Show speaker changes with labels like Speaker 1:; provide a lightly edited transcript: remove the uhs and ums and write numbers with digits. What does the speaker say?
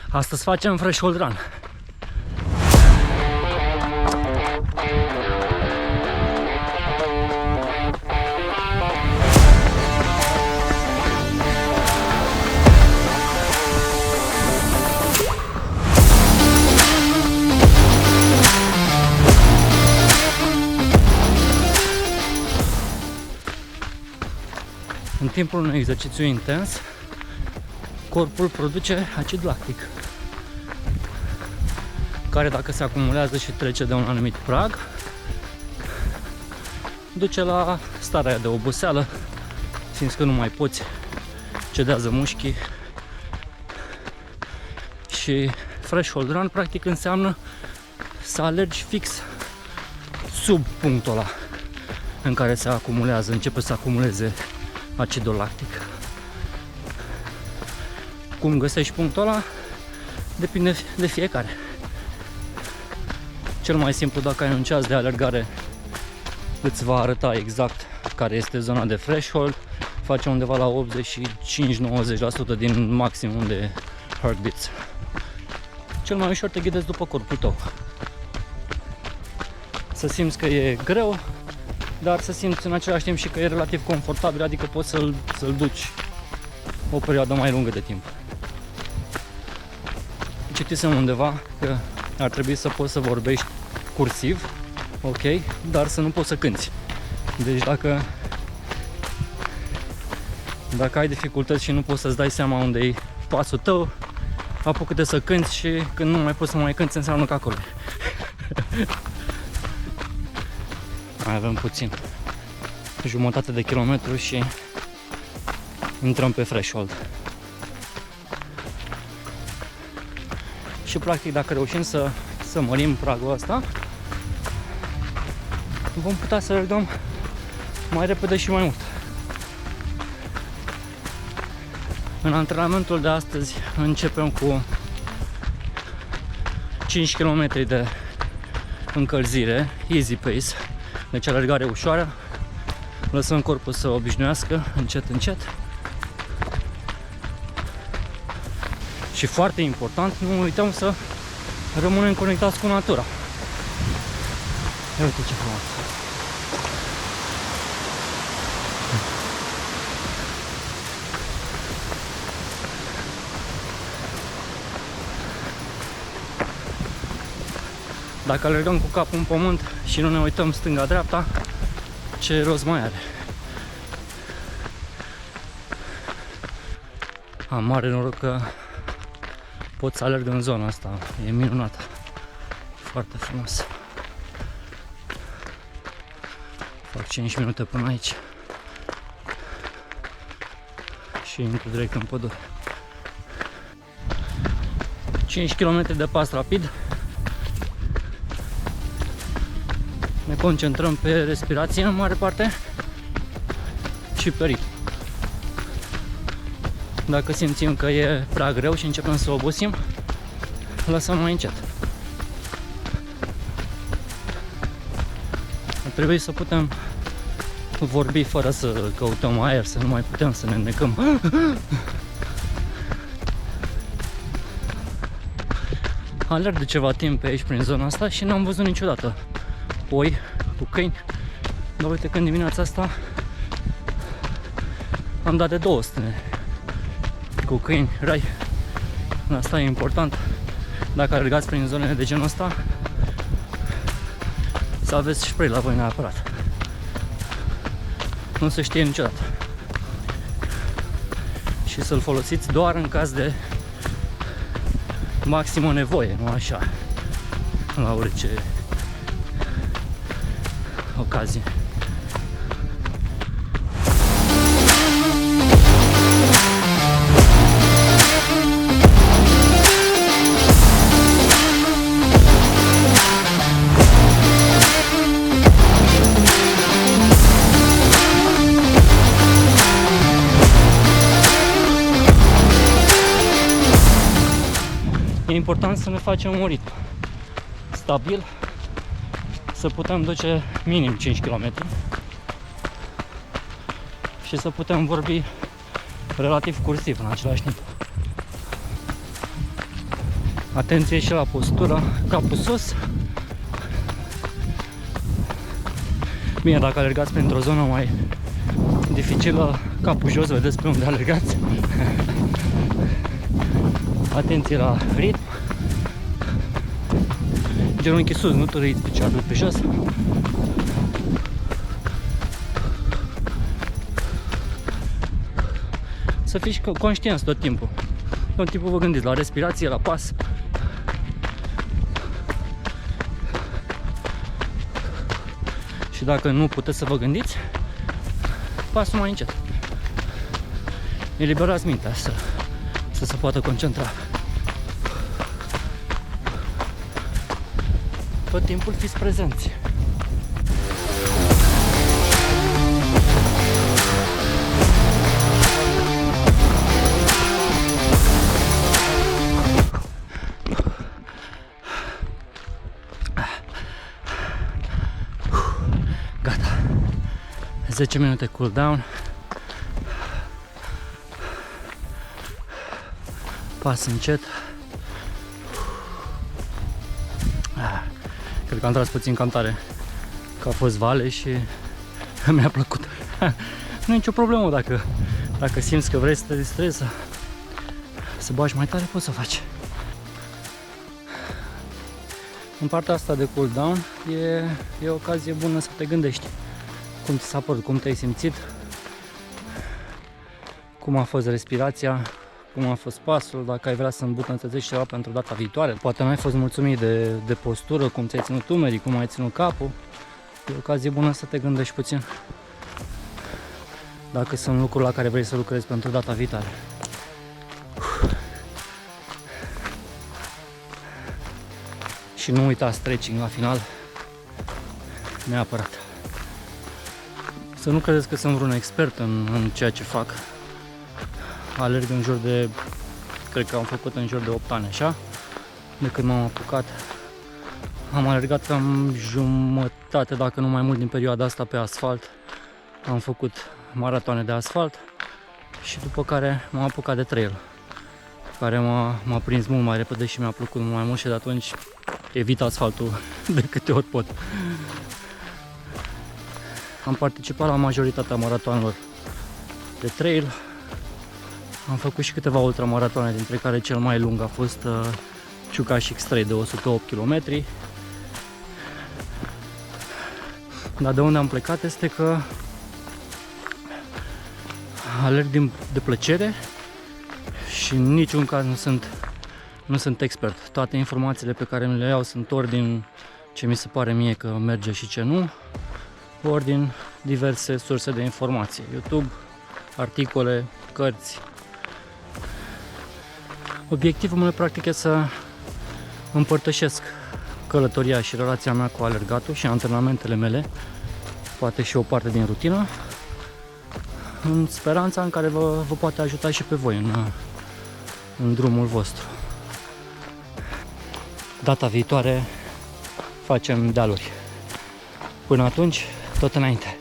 Speaker 1: Astăzi facem threshold run. În timpul unui exercițiu intens, corpul produce acid lactic, care dacă se acumulează și trece de un anumit prag, duce la starea de oboseală, simți că nu mai poți, cedează mușchii. Și threshold run practic înseamnă să alergi fix sub punctul ăla în care se acumulează, începe să acumuleze acidul lactic. Cum găsești punctul ăla depinde de fiecare. Cel mai simplu, dacă ai un ceas de alergare, îți va arăta exact care este zona de threshold, face undeva la 85-90% din maximum de heartbeats. Cel mai ușor te ghidezi după corpul tău. Să simți că e greu, dar să simți în același timp și că e relativ confortabil, adică poți să-l duci o perioadă mai lungă de timp. Citisem undeva că ar trebui să poți să vorbești cursiv, ok, dar să nu poți să cânti. Deci dacă ai dificultăți și nu poți să-ți dai seama unde e pasul tău, apucă-te să cânti și când nu mai poți să mai cânti, înseamnă că acolo e. Mai avem puțin, jumătate de kilometru și intrăm pe threshold. Și practic dacă reușim să mărim pragul ăsta, vom putea să alergăm mai repede și mai mult. În antrenamentul de astăzi începem cu 5 km de încălzire, easy pace, deci alergare ușoară, lăsăm corpul să obișnuiască încet, încet. Și foarte important, nu uităm să rămânem conectați cu natura. Ia uite ce frumos! Dacă alergăm cu capul în pământ și nu ne uităm stânga-dreapta, ce rost mai are? Am mare noroc că pot să alerg în zona asta, e minunată, foarte frumos. Fac 5 minute până aici și intru direct în pădure. 5 km de pas rapid. Ne concentrăm pe respirație în mare parte și pe ritm. Dacă simțim că e prea greu și începem să obosim, lăsăm mai încet. Ar trebui să putem vorbi fără să căutăm aer, să nu mai putem să ne înnecăm. Alerg de ceva timp pe aici prin zona asta și n-am văzut niciodată oi cu câini, dar uite că în dimineața asta am dat de 200 cu câini, rai. Asta e important. Dacă alergați prin zonele de genul ăsta, să aveți spray la voi neapărat. Nu se știe niciodată. Și să-l folosiți doar în caz de maximă nevoie, nu așa, la orice ocazie. E important să ne facem un ritm stabil, să putem duce minim 5 km și să putem vorbi relativ cursiv în același timp. Atenție și la postură, capul sus. Bine, dacă alergați printr-o zonă mai dificilă, capul jos, vedeți pe unde alergați. Atenție la ritm. Genunchii sus, nu târâiți piciorul pe jos. Să fiți conștienți tot timpul. Tot timpul vă gândiți la respirație, la pas. Și dacă nu puteți să vă gândiți, pasul mai încet. Eliberați mintea să se poată concentra. Tot timpul fiți prezenți. Gata. 10 minute cooldown. Pas încet. Cred că am tras puțin cam tare, că a fost vale și mi-a plăcut. Nu e nicio problemă dacă simți că vrei să te distrezi, să bagi mai tare, poți să faci. În partea asta de cooldown e o ocazie bună să te gândești cum ți s-a părut, cum te-ai simțit, cum a fost respirația, cum a fost pasul, dacă ai vrea să îmbunătățești ceva pentru data viitoare. Poate n-ai fost mulțumit de postură, cum ți-ai ținut umerii, cum ai ținut capul. E o ocazie bună să te gândești puțin dacă sunt lucruri la care vrei să lucrezi pentru data viitoare. Și nu uita stretching la final, neapărat. Să nu credeți că sunt vreun expert în ceea ce fac. Alerg în jur de, cred că am făcut în jur de 8 ani, așa, de când m-am apucat. Am alergat cam jumătate, dacă nu mai mult, din perioada asta pe asfalt. Am făcut maratoane de asfalt și după care m-am apucat de trail, care m-a prins mult mai repede și mi-a plăcut mult mai mult și de atunci evit asfaltul de câte ori pot. Am participat la majoritatea maratoanelor de trail. Am făcut și câteva ultramaratoane, dintre care cel mai lung a fost Ciucaș X3 de 108 km. Dar de unde am plecat este că alerg de plăcere și în niciun caz nu sunt expert. Toate informațiile pe care mi le iau sunt ori din ce mi se pare mie că merge și ce nu, ori din diverse surse de informație, YouTube, articole, cărți. Obiectivul meu practic e să împărtășesc călătoria și relația mea cu alergatul și antrenamentele mele, poate și o parte din rutină, în speranța în care vă poate ajuta și pe voi în drumul vostru. Data viitoare facem dealuri. Până atunci, tot înainte.